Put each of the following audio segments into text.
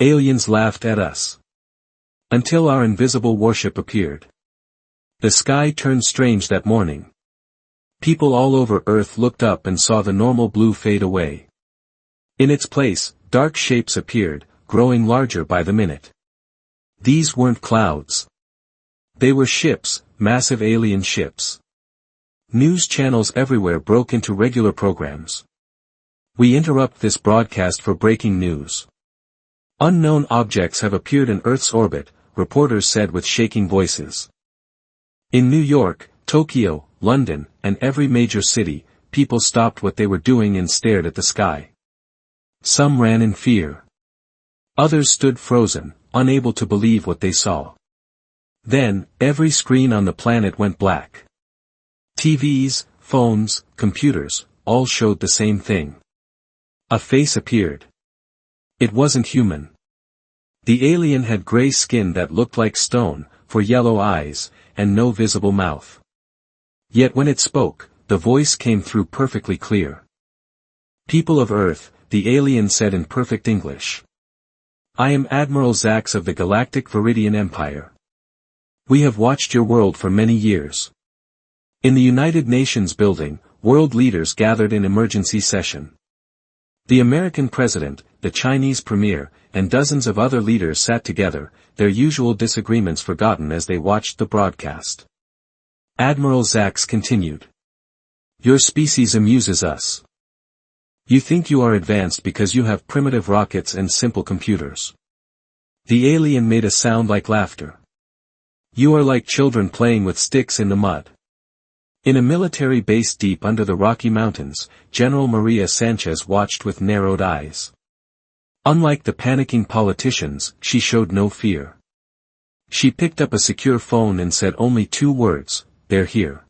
Aliens laughed at us. Until our invisible warship appeared. The sky turned strange that morning. People all over Earth looked up and saw the normal blue fade away. In its place, dark shapes appeared, growing larger by the minute. These weren't clouds. They were ships, massive alien ships. News channels everywhere broke into regular programs. We interrupt this broadcast for breaking news. Unknown objects have appeared in Earth's orbit, reporters said with shaking voices. In New York, Tokyo, London, and every major city, people stopped what they were doing and stared at the sky. Some ran in fear. Others stood frozen, unable to believe what they saw. Then, every screen on the planet went black. TVs, phones, computers, all showed the same thing. A face appeared. It wasn't human. The alien had gray skin that looked like stone, for yellow eyes, and no visible mouth. Yet when it spoke, the voice came through perfectly clear. People of Earth, the alien said in perfect English. I am Admiral Zax of the Galactic Viridian Empire. We have watched your world for many years. In the United Nations building, world leaders gathered in emergency session. The American president, the Chinese premier, and dozens of other leaders sat together, their usual disagreements forgotten as they watched the broadcast. Admiral Zax continued. Your species amuses us. You think you are advanced because you have primitive rockets and simple computers. The alien made a sound like laughter. You are like children playing with sticks in the mud. In a military base deep under the Rocky Mountains, General Maria Sanchez watched with narrowed eyes. Unlike the panicking politicians, she showed no fear. She picked up a secure phone and said only 2 words, they're here.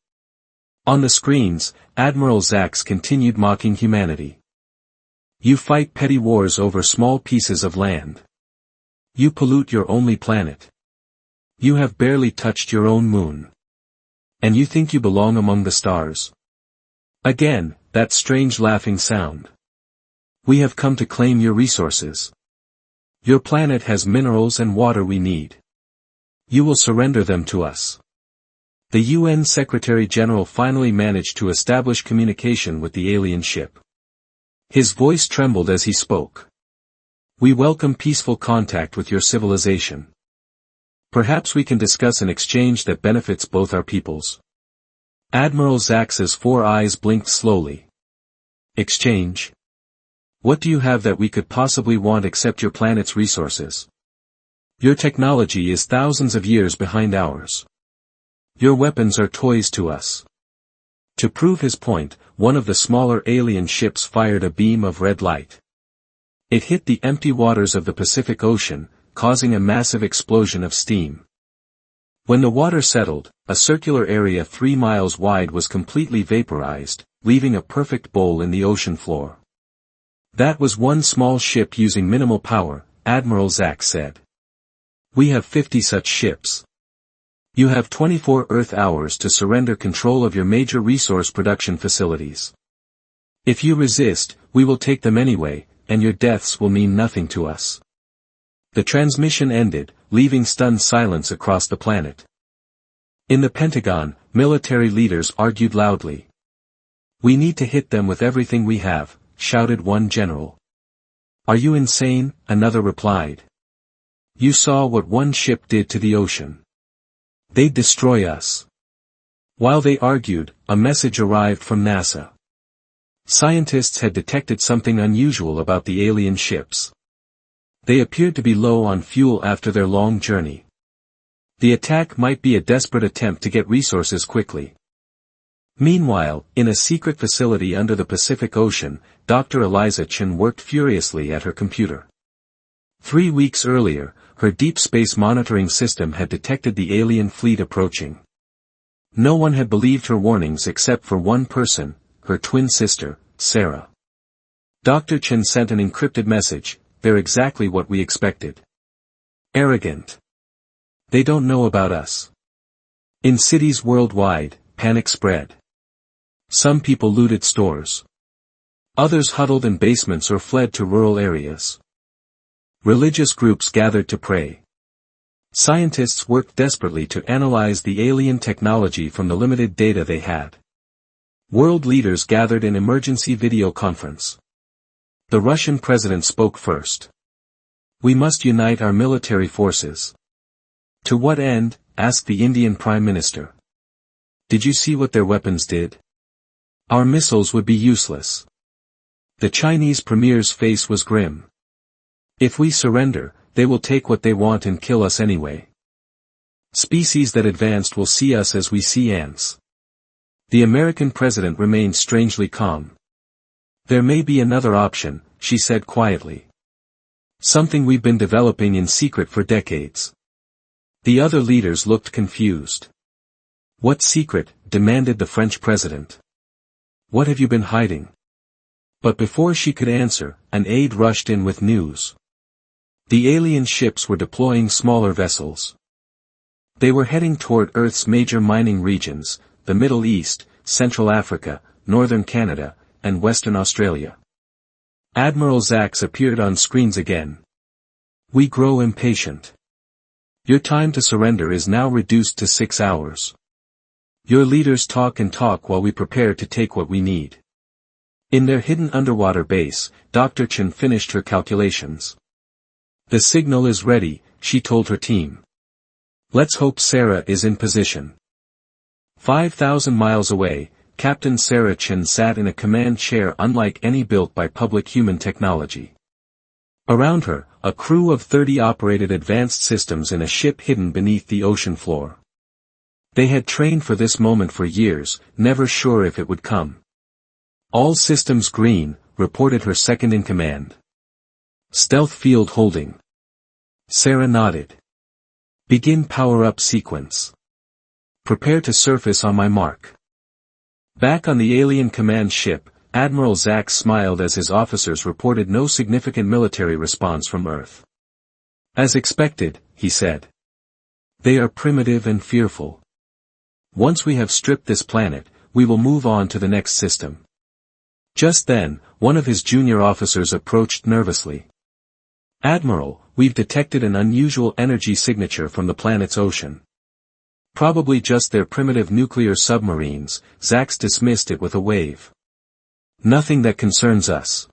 On the screens, Admiral Zax continued mocking humanity. You fight petty wars over small pieces of land. You pollute your only planet. You have barely touched your own moon. And you think you belong among the stars? Again, that strange laughing sound. We have come to claim your resources. Your planet has minerals and water we need. You will surrender them to us. The UN Secretary-General finally managed to establish communication with the alien ship. His voice trembled as he spoke. We welcome peaceful contact with your civilization. Perhaps we can discuss an exchange that benefits both our peoples. Admiral Zax's 4 eyes blinked slowly. Exchange? What do you have that we could possibly want except your planet's resources? Your technology is thousands of years behind ours. Your weapons are toys to us. To prove his point, one of the smaller alien ships fired a beam of red light. It hit the empty waters of the Pacific Ocean, causing a massive explosion of steam. When the water settled, a circular area 3 miles wide was completely vaporized, leaving a perfect bowl in the ocean floor. That was one small ship using minimal power, Admiral Zax said. We have 50 such ships. You have 24 Earth hours to surrender control of your major resource production facilities. If you resist, we will take them anyway, and your deaths will mean nothing to us. The transmission ended, leaving stunned silence across the planet. In the Pentagon, military leaders argued loudly. We need to hit them with everything we have, shouted one general. Are you insane? Another replied. You saw what one ship did to the ocean. They'd destroy us. While they argued, a message arrived from NASA. Scientists had detected something unusual about the alien ships. They appeared to be low on fuel after their long journey. The attack might be a desperate attempt to get resources quickly. Meanwhile, in a secret facility under the Pacific Ocean, Dr. Eliza Chen worked furiously at her computer. 3 weeks earlier, her deep space monitoring system had detected the alien fleet approaching. No one had believed her warnings except for one person, her twin sister, Sarah. Dr. Chen sent an encrypted message, they're exactly what we expected. Arrogant. They don't know about us. In cities worldwide, panic spread. Some people looted stores. Others huddled in basements or fled to rural areas. Religious groups gathered to pray. Scientists worked desperately to analyze the alien technology from the limited data they had. World leaders gathered in emergency video conference. The Russian president spoke first. "We must unite our military forces." "To what end?" asked the Indian Prime Minister. "Did you see what their weapons did? Our missiles would be useless." The Chinese premier's face was grim. "If we surrender, they will take what they want and kill us anyway. Species that advanced will see us as we see ants." The American president remained strangely calm. "There may be another option," she said quietly. "Something we've been developing in secret for decades." The other leaders looked confused. "What secret?" demanded the French president. "What have you been hiding?" But before she could answer, an aide rushed in with news. The alien ships were deploying smaller vessels. They were heading toward Earth's major mining regions, the Middle East, Central Africa, Northern Canada, and Western Australia. Admiral Zax appeared on screens again. "We grow impatient. Your time to surrender is now reduced to 6 hours. Your leaders talk and talk while we prepare to take what we need." In their hidden underwater base, Dr. Chen finished her calculations. "The signal is ready," she told her team. "Let's hope Sarah is in position." 5,000 miles away, Captain Sarah Chen sat in a command chair unlike any built by public human technology. Around her, a crew of 30 operated advanced systems in a ship hidden beneath the ocean floor. They had trained for this moment for years, never sure if it would come. "All systems green," reported her second-in-command. "Stealth field holding." Sarah nodded. "Begin power-up sequence. Prepare to surface on my mark." Back on the alien command ship, Admiral Zax smiled as his officers reported no significant military response from Earth. "As expected," he said. "They are primitive and fearful. Once we have stripped this planet, we will move on to the next system." Just then, one of his junior officers approached nervously. "Admiral, we've detected an unusual energy signature from the planet's ocean." "Probably just their primitive nuclear submarines," Zax dismissed it with a wave. "Nothing that concerns us."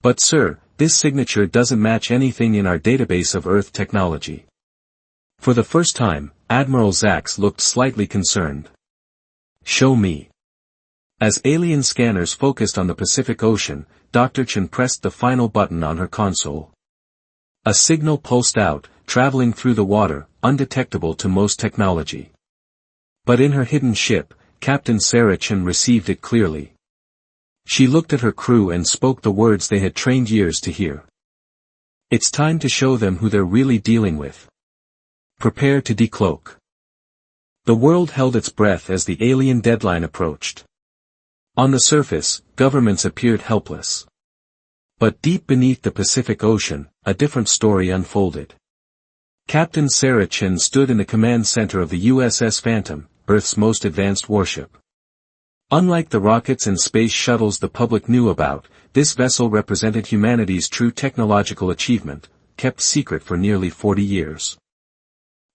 "But sir, this signature doesn't match anything in our database of Earth technology." For the first time, Admiral Zax looked slightly concerned. "Show me." As alien scanners focused on the Pacific Ocean, Dr. Chen pressed the final button on her console. A signal pulsed out, traveling through the water, undetectable to most technology. But in her hidden ship, Captain Sarah Chen received it clearly. She looked at her crew and spoke the words they had trained years to hear. "It's time to show them who they're really dealing with. Prepare to decloak." The world held its breath as the alien deadline approached. On the surface, governments appeared helpless. But deep beneath the Pacific Ocean, a different story unfolded. Captain Sarah Chen stood in the command center of the USS Phantom, Earth's most advanced warship. Unlike the rockets and space shuttles the public knew about, this vessel represented humanity's true technological achievement, kept secret for nearly 40 years.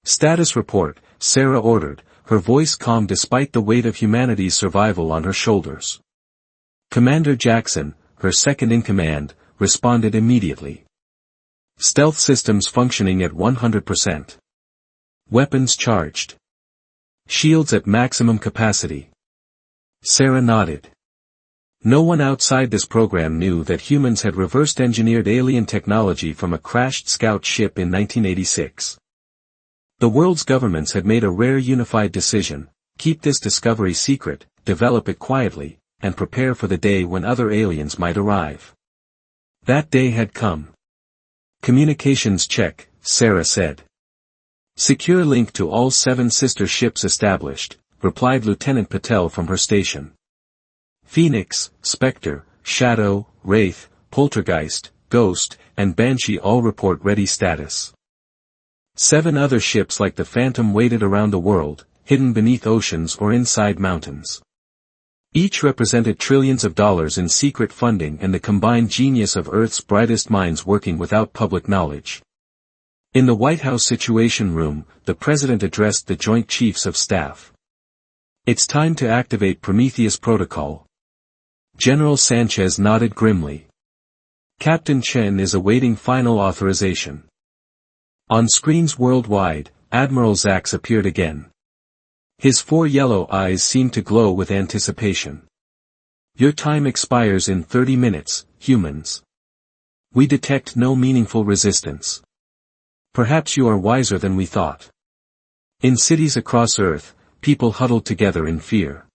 "Status report," Sarah ordered, her voice calm despite the weight of humanity's survival on her shoulders. Commander Jackson, her second-in-command, responded immediately. "Stealth systems functioning at 100%. Weapons charged. Shields at maximum capacity." Sarah nodded. No one outside this program knew that humans had reversed-engineered alien technology from a crashed scout ship in 1986. The world's governments had made a rare unified decision: keep this discovery secret, develop it quietly, and prepare for the day when other aliens might arrive. That day had come. "Communications check," Sarah said. "Secure link to all 7 sister ships established," replied Lieutenant Patel from her station. Phoenix, Spectre, Shadow, Wraith, Poltergeist, Ghost, and Banshee all report ready status. 7 other ships like the Phantom waited around the world, hidden beneath oceans or inside mountains. Each represented trillions of dollars in secret funding and the combined genius of Earth's brightest minds working without public knowledge. In the White House Situation Room, the President addressed the Joint Chiefs of Staff. "It's time to activate Prometheus Protocol." General Sanchez nodded grimly. "Captain Chen is awaiting final authorization." On screens worldwide, Admiral Zax appeared again. His 4 yellow eyes seemed to glow with anticipation. "Your time expires in 30 minutes, humans. We detect no meaningful resistance. Perhaps you are wiser than we thought." In cities across Earth, people huddled together in fear.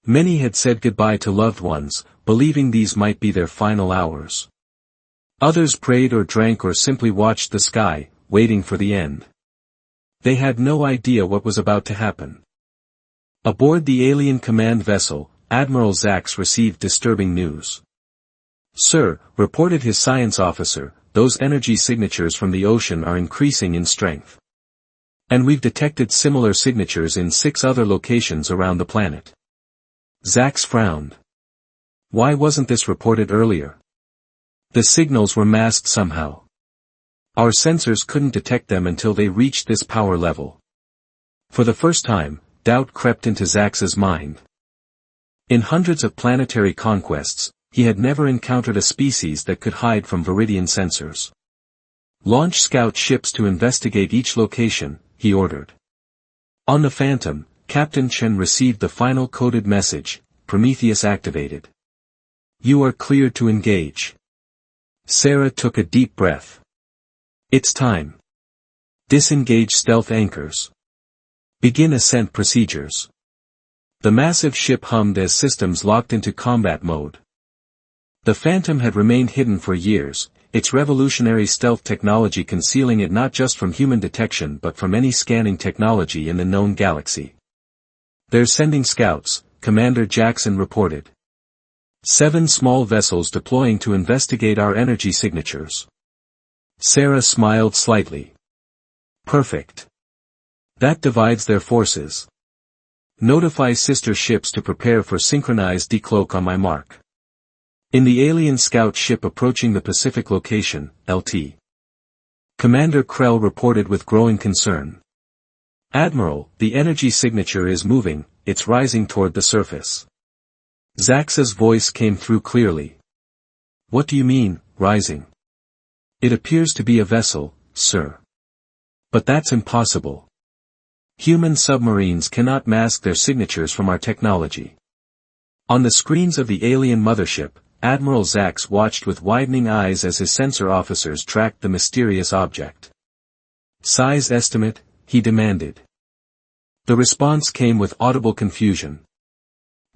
Many had said goodbye to loved ones, believing these might be their final hours. Others prayed or drank or simply watched the sky, waiting for the end. They had no idea what was about to happen. Aboard the alien command vessel, Admiral Zax received disturbing news. "Sir," reported his science officer, "those energy signatures from the ocean are increasing in strength. And we've detected similar signatures in 6 other locations around the planet." Zax frowned. "Why wasn't this reported earlier?" "The signals were masked somehow. Our sensors couldn't detect them until they reached this power level." For the first time, doubt crept into Zax's mind. In hundreds of planetary conquests, he had never encountered a species that could hide from Viridian sensors. "Launch scout ships to investigate each location," he ordered. On the Phantom, Captain Chen received the final coded message, "Prometheus activated. You are cleared to engage." Sarah took a deep breath. "It's time. Disengage stealth anchors. Begin ascent procedures." The massive ship hummed as systems locked into combat mode. The Phantom had remained hidden for years, its revolutionary stealth technology concealing it not just from human detection but from any scanning technology in the known galaxy. "They're sending scouts," Commander Jackson reported. 7 small vessels deploying to investigate our energy signatures." Sarah smiled slightly. "Perfect. That divides their forces. Notify sister ships to prepare for synchronized decloak on my mark." In the alien scout ship approaching the Pacific location, LT. Commander Krell reported with growing concern. "Admiral, the energy signature is moving, it's rising toward the surface." Zax's voice came through clearly. "What do you mean, rising?" "It appears to be a vessel, sir." "But that's impossible. Human submarines cannot mask their signatures from our technology." On the screens of the alien mothership, Admiral Zax watched with widening eyes as his sensor officers tracked the mysterious object. "Size estimate?" he demanded. The response came with audible confusion.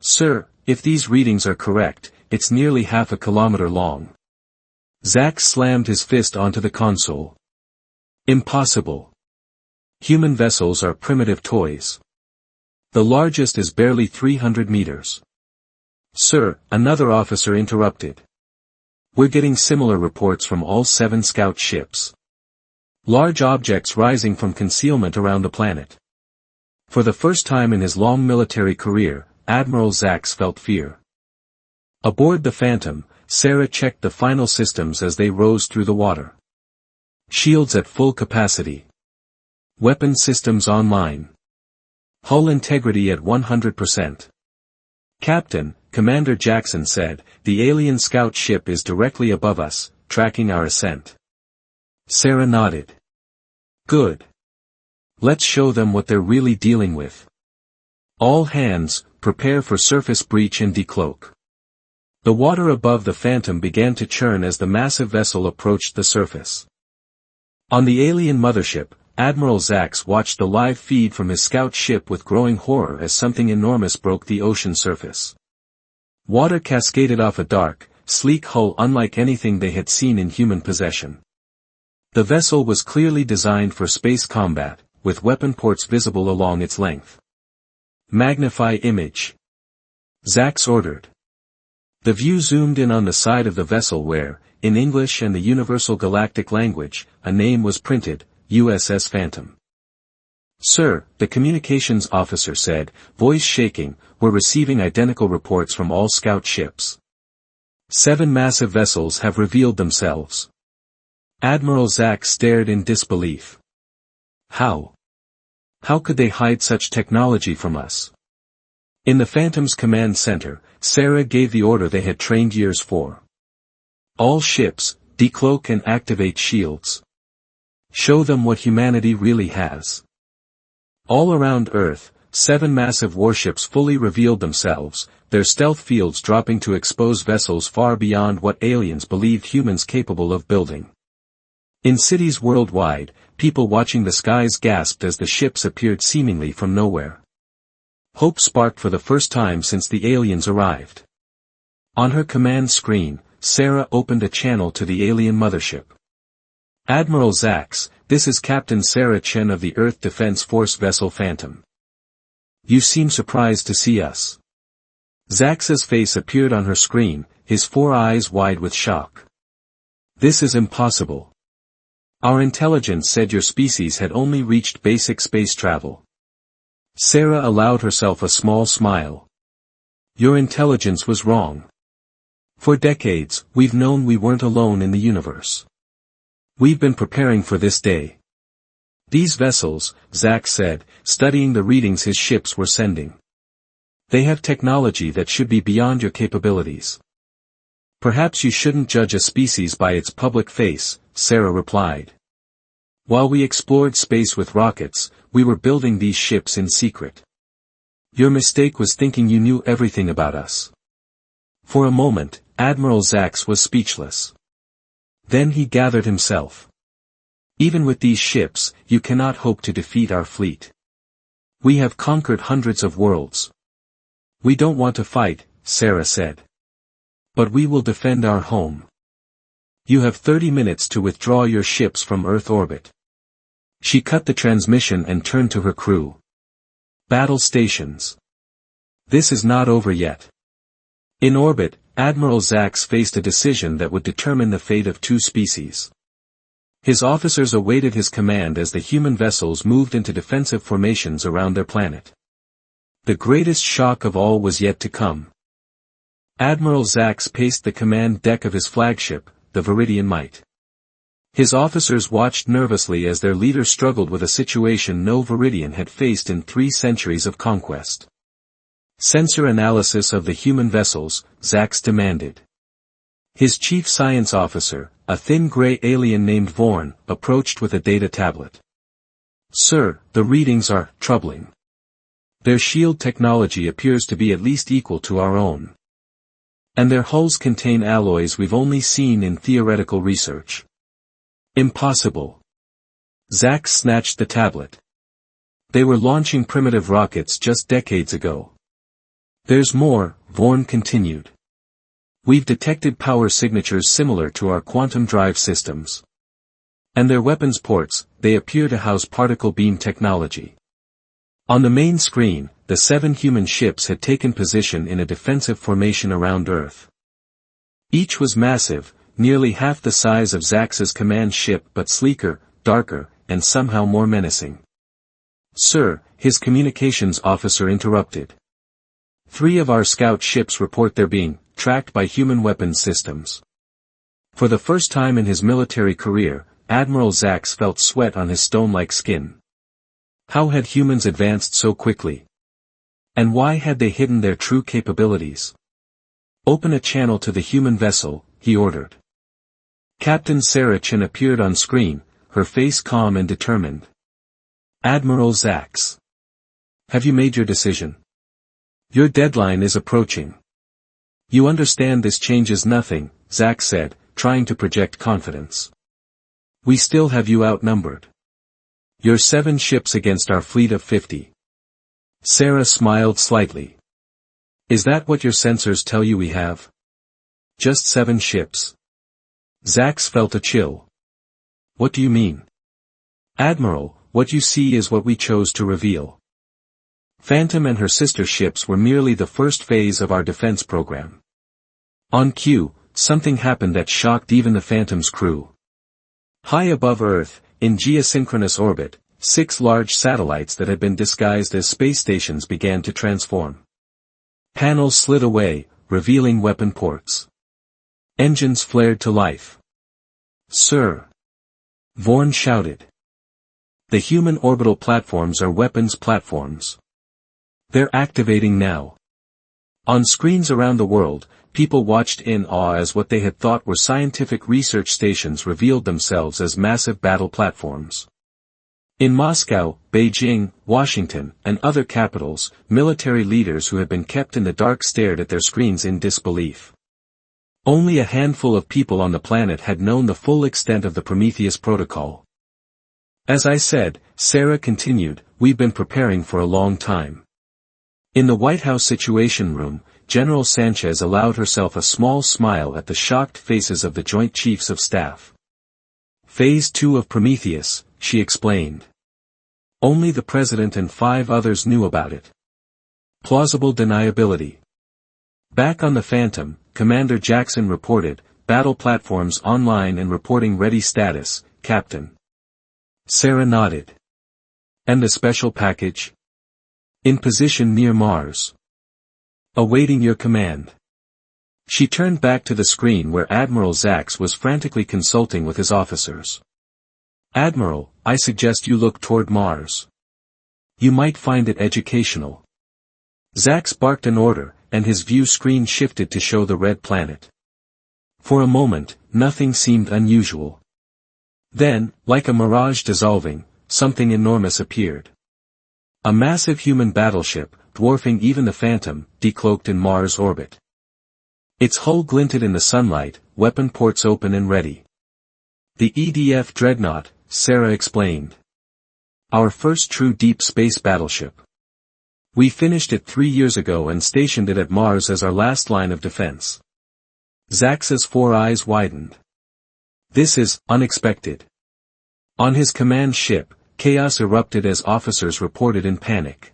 "Sir, if these readings are correct, it's nearly half a kilometer long." Zax slammed his fist onto the console. "Impossible. Human vessels are primitive toys. The largest is barely 300 meters. "Sir," another officer interrupted. "We're getting similar reports from all 7 scout ships. Large objects rising from concealment around the planet." For the first time in his long military career, Admiral Zax felt fear. Aboard the Phantom, Sarah checked the final systems as they rose through the water. Shields at full capacity. Weapon systems online. Hull integrity at 100%. "Captain," Commander Jackson said, "the alien scout ship is directly above us, tracking our ascent." Sarah nodded. "Good. Let's show them what they're really dealing with. All hands, prepare for surface breach and decloak." The water above the Phantom began to churn as the massive vessel approached the surface. On the alien mothership, Admiral Zax watched the live feed from his scout ship with growing horror as something enormous broke the ocean surface. Water cascaded off a dark, sleek hull unlike anything they had seen in human possession. The vessel was clearly designed for space combat, with weapon ports visible along its length. "Magnify image," Zax ordered. The view zoomed in on the side of the vessel where, in English and the Universal Galactic language, a name was printed, USS Phantom. Sir, the communications officer said, voice shaking, we're receiving identical reports from all scout ships. 7 massive vessels have revealed themselves. Admiral Zack stared in disbelief. How? How could they hide such technology from us? In the Phantom's command center, Sarah gave the order they had trained years for. All ships, decloak and activate shields. Show them what humanity really has. All around Earth, 7 massive warships fully revealed themselves, their stealth fields dropping to expose vessels far beyond what aliens believed humans capable of building. In cities worldwide, people watching the skies gasped as the ships appeared seemingly from nowhere. Hope sparked for the first time since the aliens arrived. On her command screen, Sarah opened a channel to the alien mothership. Admiral Zax, this is Captain Sarah Chen of the Earth Defense Force vessel Phantom. You seem surprised to see us. Zax's face appeared on her screen, his 4 eyes wide with shock. This is impossible. Our intelligence said your species had only reached basic space travel. Sarah allowed herself a small smile. Your intelligence was wrong. For decades, we've known we weren't alone in the universe. We've been preparing for this day. These vessels, Zack said, studying the readings his ships were sending. They have technology that should be beyond your capabilities. Perhaps you shouldn't judge a species by its public face, Sarah replied. While we explored space with rockets, we were building these ships in secret. Your mistake was thinking you knew everything about us. For a moment, Admiral Zax was speechless. Then he gathered himself. Even with these ships, you cannot hope to defeat our fleet. We have conquered hundreds of worlds. We don't want to fight, Sarah said. But we will defend our home. You have 30 minutes to withdraw your ships from Earth orbit. She cut the transmission and turned to her crew. Battle stations. This is not over yet. In orbit, Admiral Zax faced a decision that would determine the fate of 2 species. His officers awaited his command as the human vessels moved into defensive formations around their planet. The greatest shock of all was yet to come. Admiral Zax paced the command deck of his flagship, the Viridian Might. His officers watched nervously as their leader struggled with a situation no Viridian had faced in 3 centuries of conquest. Sensor analysis of the human vessels, Zax demanded. His chief science officer, a thin gray alien named Vorn, approached with a data tablet. Sir, the readings are troubling. Their shield technology appears to be at least equal to our own. And their hulls contain alloys we've only seen in theoretical research. Impossible. Zax snatched the tablet. They were launching primitive rockets just decades ago. There's more, Vorn continued. We've detected power signatures similar to our quantum drive systems. And their weapons ports, they appear to house particle beam technology. On the main screen, the 7 human ships had taken position in a defensive formation around Earth. Each was massive, nearly half the size of Zax's command ship but sleeker, darker, and somehow more menacing. Sir, his communications officer interrupted. 3 of our scout ships report they're being tracked by human weapons systems. For the first time in his military career, Admiral Zax felt sweat on his stone-like skin. How had humans advanced so quickly? And why had they hidden their true capabilities? Open a channel to the human vessel, he ordered. Captain Sarah Chen appeared on screen, her face calm and determined. Admiral Zax. Have you made your decision? Your deadline is approaching. You understand this changes nothing, Zax said, trying to project confidence. We still have you outnumbered. You're 7 ships against our fleet of 50. Sarah smiled slightly. Is that what your sensors tell you we have? Just 7 ships. Zax felt a chill. What do you mean? Admiral, what you see is what we chose to reveal. Phantom and her sister ships were merely the first phase of our defense program. On cue, something happened that shocked even the Phantom's crew. High above Earth, in geosynchronous orbit, 6 large satellites that had been disguised as space stations began to transform. Panels slid away, revealing weapon ports. Engines flared to life. "Sir!" Vorn shouted. "The human orbital platforms are weapons platforms. They're activating now." On screens around the world, people watched in awe as what they had thought were scientific research stations revealed themselves as massive battle platforms. In Moscow, Beijing, Washington, and other capitals, military leaders who had been kept in the dark stared at their screens in disbelief. Only a handful of people on the planet had known the full extent of the Prometheus protocol. "As I said," Sarah continued, "we've been preparing for a long time." In the White House Situation Room, General Sanchez allowed herself a small smile at the shocked faces of the Joint Chiefs of Staff. "Phase 2 of Prometheus," she explained. Only the President and 5 others knew about it. Plausible deniability. Back on the Phantom, Commander Jackson reported, "Battle platforms online and reporting ready status, Captain." Sarah nodded. "And the special package?" "In position near Mars. Awaiting your command." She turned back to the screen where Admiral Zax was frantically consulting with his officers. "Admiral, I suggest you look toward Mars. You might find it educational." Zax barked an order, and his view screen shifted to show the red planet. For a moment, nothing seemed unusual. Then, like a mirage dissolving, something enormous appeared. A massive human battleship, dwarfing even the Phantom, decloaked in Mars orbit. Its hull glinted in the sunlight, weapon ports open and ready. "The EDF Dreadnought," Sarah explained. "Our first true deep space battleship. We finished it 3 years ago and stationed it at Mars as our last line of defense." Zax's 4 eyes widened. "This is unexpected." On his command ship, chaos erupted as officers reported in panic.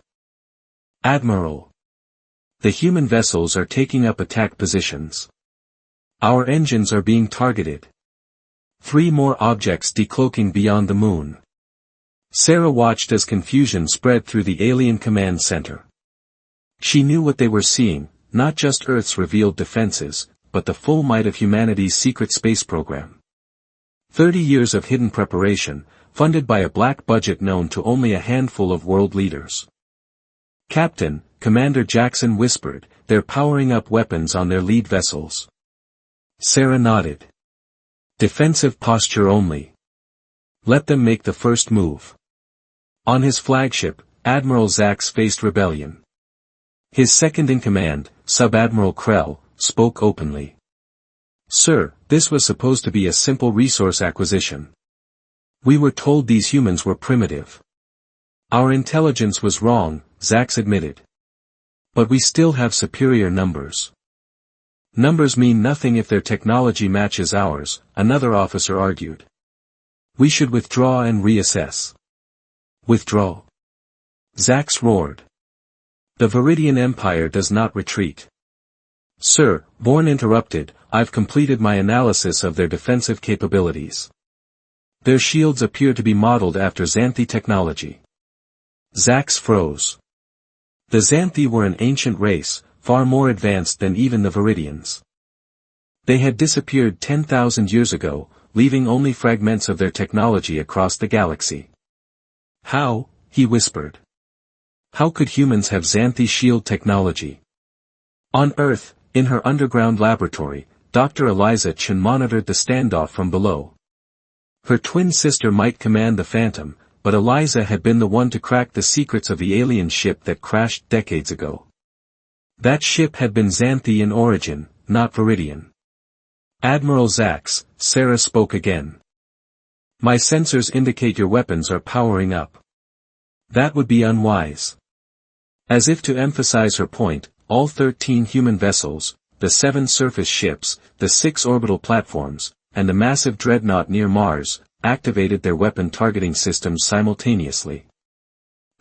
"Admiral! The human vessels are taking up attack positions. Our engines are being targeted. 3 more objects decloaking beyond the moon." Sarah watched as confusion spread through the alien command center. She knew what they were seeing, not just Earth's revealed defenses, but the full might of humanity's secret space program. 30 years of hidden preparation, funded by a black budget known to only a handful of world leaders. "Captain," Commander Jackson whispered, "they're powering up weapons on their lead vessels." Sarah nodded. "Defensive posture only. Let them make the first move." On his flagship, Admiral Zax faced rebellion. His second-in-command, Sub-Admiral Krell, spoke openly. "Sir, this was supposed to be a simple resource acquisition. We were told these humans were primitive. Our intelligence was wrong," Zax admitted. "But we still have superior numbers." "Numbers mean nothing if their technology matches ours," another officer argued. "We should withdraw and reassess." "Withdraw?" Zax roared. "The Viridian Empire does not retreat." "Sir," Bourne interrupted, "I've completed my analysis of their defensive capabilities. Their shields appear to be modeled after Xanthi technology." Zax froze. The Xanthi were an ancient race, far more advanced than even the Viridians. They had disappeared 10,000 years ago, leaving only fragments of their technology across the galaxy. "How?" he whispered. "How could humans have Xanthi shield technology?" On Earth, in her underground laboratory, Dr. Eliza Chen monitored the standoff from below. Her twin sister might command the Phantom, but Eliza had been the one to crack the secrets of the alien ship that crashed decades ago. That ship had been Xanthi in origin, not Viridian. "Admiral Zax," Sarah spoke again. "My sensors indicate your weapons are powering up. That would be unwise." As if to emphasize her point, all 13 human vessels, the 7 surface ships, the 6 orbital platforms, and the massive dreadnought near Mars, activated their weapon targeting systems simultaneously.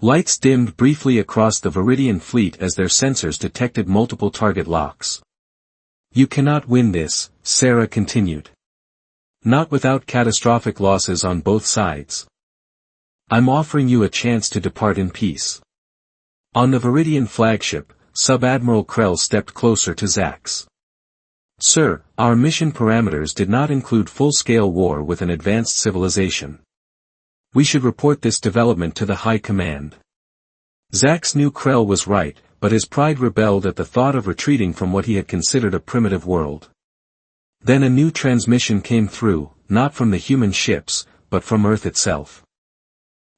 Lights dimmed briefly across the Viridian fleet as their sensors detected multiple target locks. "You cannot win this," Sarah continued. "Not without catastrophic losses on both sides." I'm offering you a chance to depart in peace. On the Viridian flagship, Sub-Admiral Krell stepped closer to Zax. Sir, our mission parameters did not include full-scale war with an advanced civilization. We should report this development to the High Command. Zax knew Krell was right, but his pride rebelled at the thought of retreating from what he had considered a primitive world. Then a new transmission came through, not from the human ships, but from Earth itself.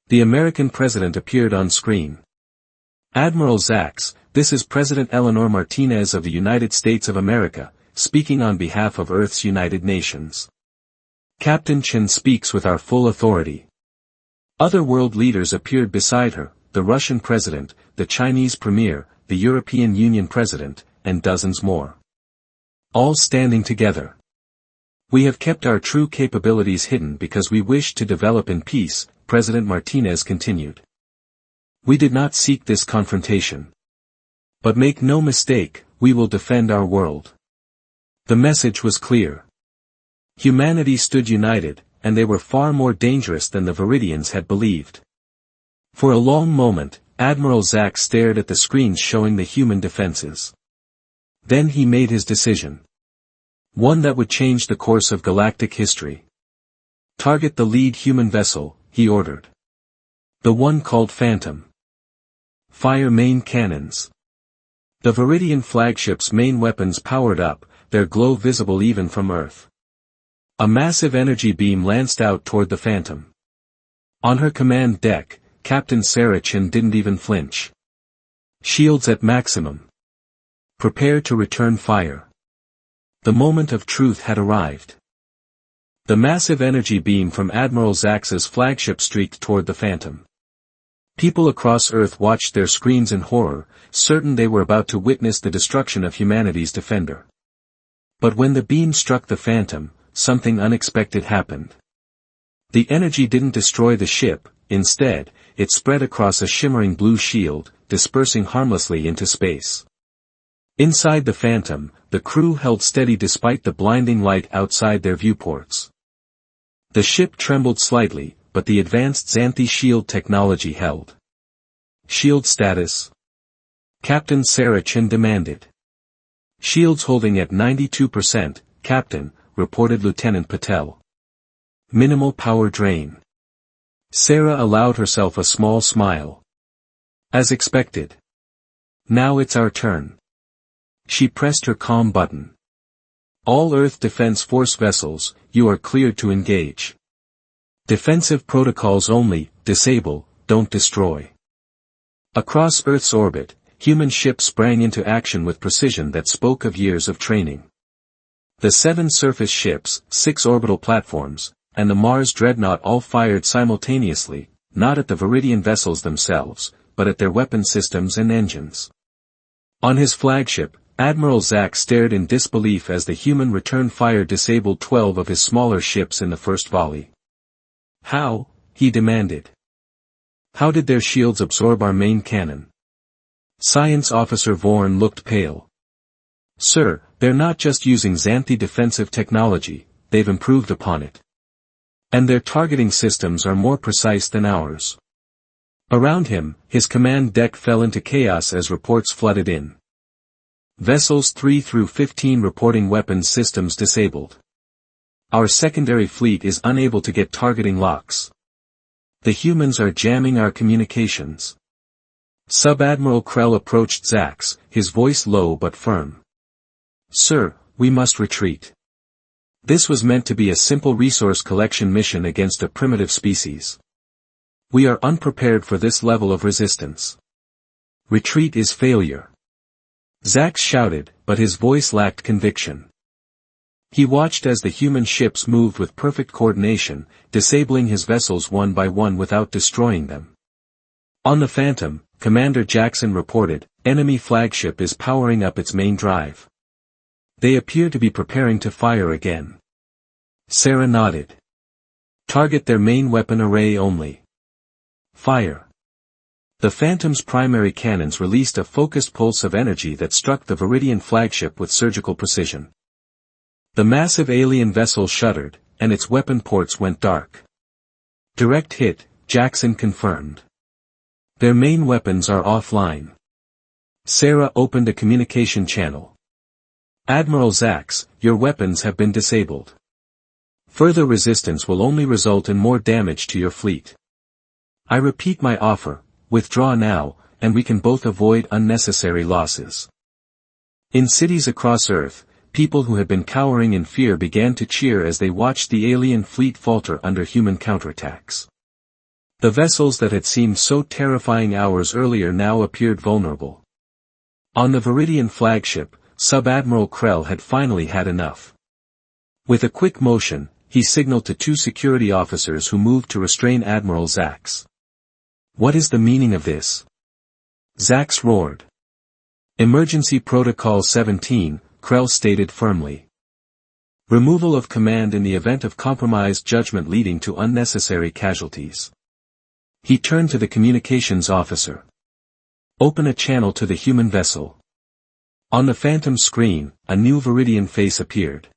The American president appeared on screen. Admiral Zax, this is President Eleanor Martinez of the United States of America, speaking on behalf of Earth's United Nations. Captain Chen speaks with our full authority. Other world leaders appeared beside her, the Russian president, the Chinese premier, the European Union president, and dozens more. All standing together. We have kept our true capabilities hidden because we wish to develop in peace, President Martinez continued. We did not seek this confrontation. But make no mistake, we will defend our world. The message was clear. Humanity stood united, and they were far more dangerous than the Viridians had believed. For a long moment, Admiral Zax stared at the screens showing the human defenses. Then he made his decision. One that would change the course of galactic history. Target the lead human vessel, he ordered. The one called Phantom. Fire main cannons. The Viridian flagship's main weapons powered up, their glow visible even from Earth. A massive energy beam lanced out toward the Phantom. On her command deck, Captain Sarah Chin didn't even flinch. Shields at maximum. Prepare to return fire. The moment of truth had arrived. The massive energy beam from Admiral Zax's flagship streaked toward the Phantom. People across Earth watched their screens in horror, certain they were about to witness the destruction of humanity's defender. But when the beam struck the Phantom, something unexpected happened. The energy didn't destroy the ship, instead, it spread across a shimmering blue shield, dispersing harmlessly into space. Inside the Phantom, the crew held steady despite the blinding light outside their viewports. The ship trembled slightly, but the advanced Xanthi shield technology held. Shield status? Captain Sarah Chin demanded. Shields holding at 92%, Captain, reported Lieutenant Patel. Minimal power drain. Sarah allowed herself a small smile. As expected. Now it's our turn. She pressed her calm button. All Earth Defense Force vessels, you are cleared to engage. Defensive protocols only, disable, don't destroy. Across Earth's orbit, human ships sprang into action with precision that spoke of years of training. The 7 surface ships, 6 orbital platforms, and the Mars Dreadnought all fired simultaneously, not at the Viridian vessels themselves, but at their weapon systems and engines. On his flagship, Admiral Zax stared in disbelief as the human return fire disabled 12 of his smaller ships in the first volley. How? He demanded. How did their shields absorb our main cannon? Science Officer Vorn looked pale. Sir, they're not just using Xanthi defensive technology, they've improved upon it. And their targeting systems are more precise than ours. Around him, his command deck fell into chaos as reports flooded in. Vessels 3 through 15 reporting weapons systems disabled. Our secondary fleet is unable to get targeting locks. The humans are jamming our communications. Sub-Admiral Krell approached Zax, his voice low but firm. Sir, we must retreat. This was meant to be a simple resource collection mission against a primitive species. We are unprepared for this level of resistance. Retreat is failure. Zax shouted, but his voice lacked conviction. He watched as the human ships moved with perfect coordination, disabling his vessels one by one without destroying them. On the Phantom, Commander Jackson reported, enemy flagship is powering up its main drive. They appear to be preparing to fire again. Sarah nodded. Target their main weapon array only. Fire. The Phantom's primary cannons released a focused pulse of energy that struck the Viridian flagship with surgical precision. The massive alien vessel shuddered, and its weapon ports went dark. Direct hit, Jackson confirmed. Their main weapons are offline. Sarah opened a communication channel. Admiral Zax, your weapons have been disabled. Further resistance will only result in more damage to your fleet. I repeat my offer, withdraw now, and we can both avoid unnecessary losses. In cities across Earth, people who had been cowering in fear began to cheer as they watched the alien fleet falter under human counterattacks. The vessels that had seemed so terrifying hours earlier now appeared vulnerable. On the Viridian flagship, Sub-Admiral Krell had finally had enough. With a quick motion, he signaled to two security officers who moved to restrain Admiral Zax. What is the meaning of this? Zax roared. Emergency Protocol 17, Krell stated firmly. Removal of command in the event of compromised judgment leading to unnecessary casualties. He turned to the communications officer. Open a channel to the human vessel. On the Phantom screen, a new Viridian face appeared.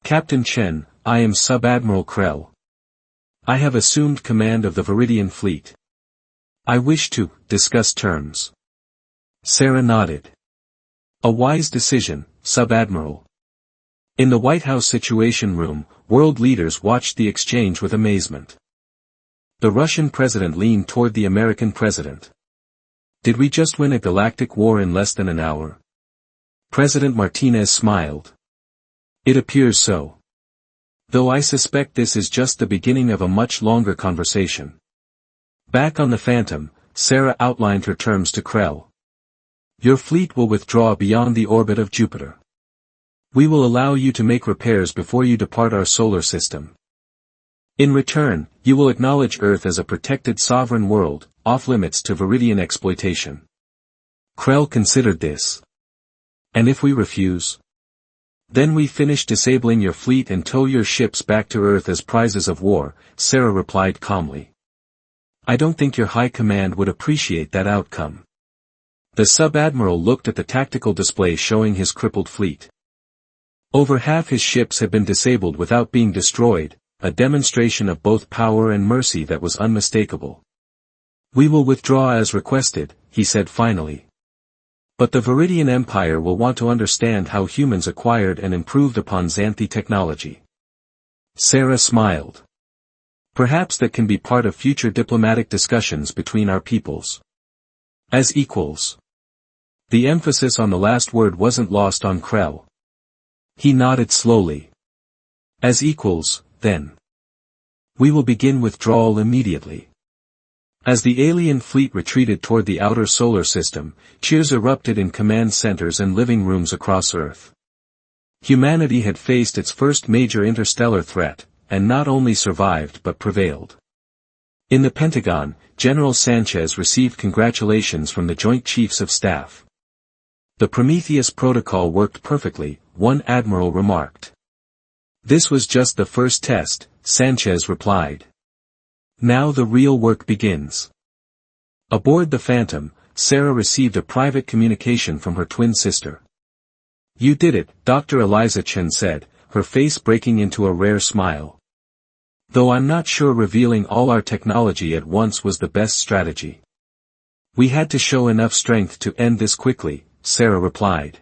Captain Chen, I am Sub-Admiral Krell. I have assumed command of the Viridian fleet. I wish to discuss terms. Sarah nodded. A wise decision, Sub-Admiral. In the White House Situation Room, world leaders watched the exchange with amazement. The Russian president leaned toward the American president. Did we just win a galactic war in less than an hour? President Martinez smiled. It appears so. Though I suspect this is just the beginning of a much longer conversation. Back on the Phantom, Sarah outlined her terms to Krell. Your fleet will withdraw beyond the orbit of Jupiter. We will allow you to make repairs before you depart our solar system. In return, you will acknowledge Earth as a protected sovereign world, off-limits to Viridian exploitation. Krell considered this. And if we refuse? Then we finish disabling your fleet and tow your ships back to Earth as prizes of war, Sarah replied calmly. I don't think your high command would appreciate that outcome. The sub-admiral looked at the tactical display showing his crippled fleet. Over half his ships had been disabled without being destroyed, a demonstration of both power and mercy that was unmistakable. We will withdraw as requested, he said finally. But the Viridian Empire will want to understand how humans acquired and improved upon Xanthi technology. Sarah smiled. Perhaps that can be part of future diplomatic discussions between our peoples. As equals. The emphasis on the last word wasn't lost on Krell. He nodded slowly. As equals, then. We will begin withdrawal immediately. As the alien fleet retreated toward the outer solar system, cheers erupted in command centers and living rooms across Earth. Humanity had faced its first major interstellar threat, and not only survived but prevailed. In the Pentagon, General Sanchez received congratulations from the Joint Chiefs of Staff. The Prometheus Protocol worked perfectly, one admiral remarked. This was just the first test, Sanchez replied. Now the real work begins. Aboard the Phantom, Sarah received a private communication from her twin sister. You did it, Dr. Eliza Chen said, her face breaking into a rare smile. Though I'm not sure revealing all our technology at once was the best strategy. We had to show enough strength to end this quickly, Sarah replied.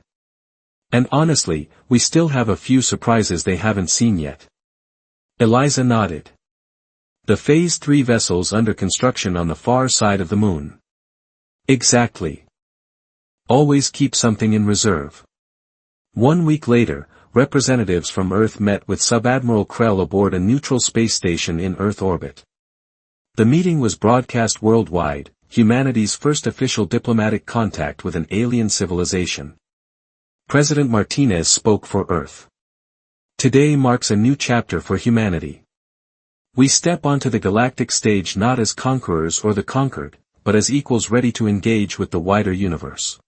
And honestly, we still have a few surprises they haven't seen yet. Eliza nodded. The Phase 3 vessels under construction on the far side of the moon. Exactly. Always keep something in reserve. 1 week later, representatives from Earth met with Sub-Admiral Krell aboard a neutral space station in Earth orbit. The meeting was broadcast worldwide, humanity's first official diplomatic contact with an alien civilization. President Martinez spoke for Earth. Today marks a new chapter for humanity. We step onto the galactic stage not as conquerors or the conquered, but as equals ready to engage with the wider universe.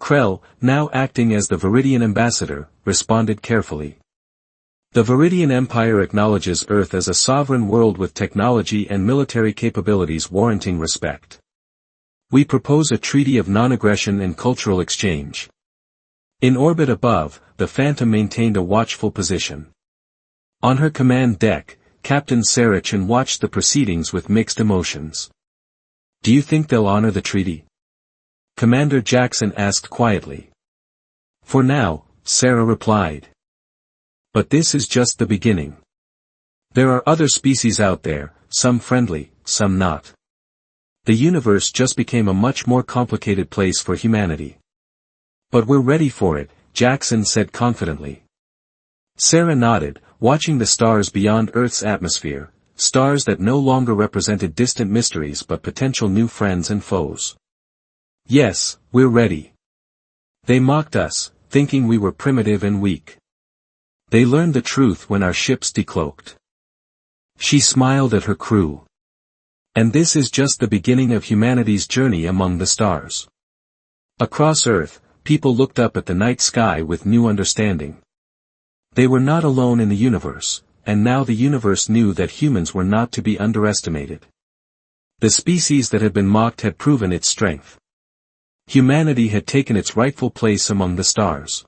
Krell, now acting as the Viridian ambassador, responded carefully. The Viridian Empire acknowledges Earth as a sovereign world with technology and military capabilities warranting respect. We propose a treaty of non-aggression and cultural exchange. In orbit above, the Phantom maintained a watchful position. On her command deck, Captain Sarachan watched the proceedings with mixed emotions. "Do you think they'll honor the treaty?" Commander Jackson asked quietly. "For now," Sarah replied. "But this is just the beginning. There are other species out there, some friendly, some not. The universe just became a much more complicated place for humanity. But we're ready for it," Jackson said confidently. Sarah nodded, watching the stars beyond Earth's atmosphere, stars that no longer represented distant mysteries but potential new friends and foes. "Yes, we're ready. They mocked us, thinking we were primitive and weak. They learned the truth when our ships decloaked." She smiled at her crew. "And this is just the beginning of humanity's journey among the stars." Across Earth, people looked up at the night sky with new understanding. They were not alone in the universe, and now the universe knew that humans were not to be underestimated. The species that had been mocked had proven its strength. Humanity had taken its rightful place among the stars.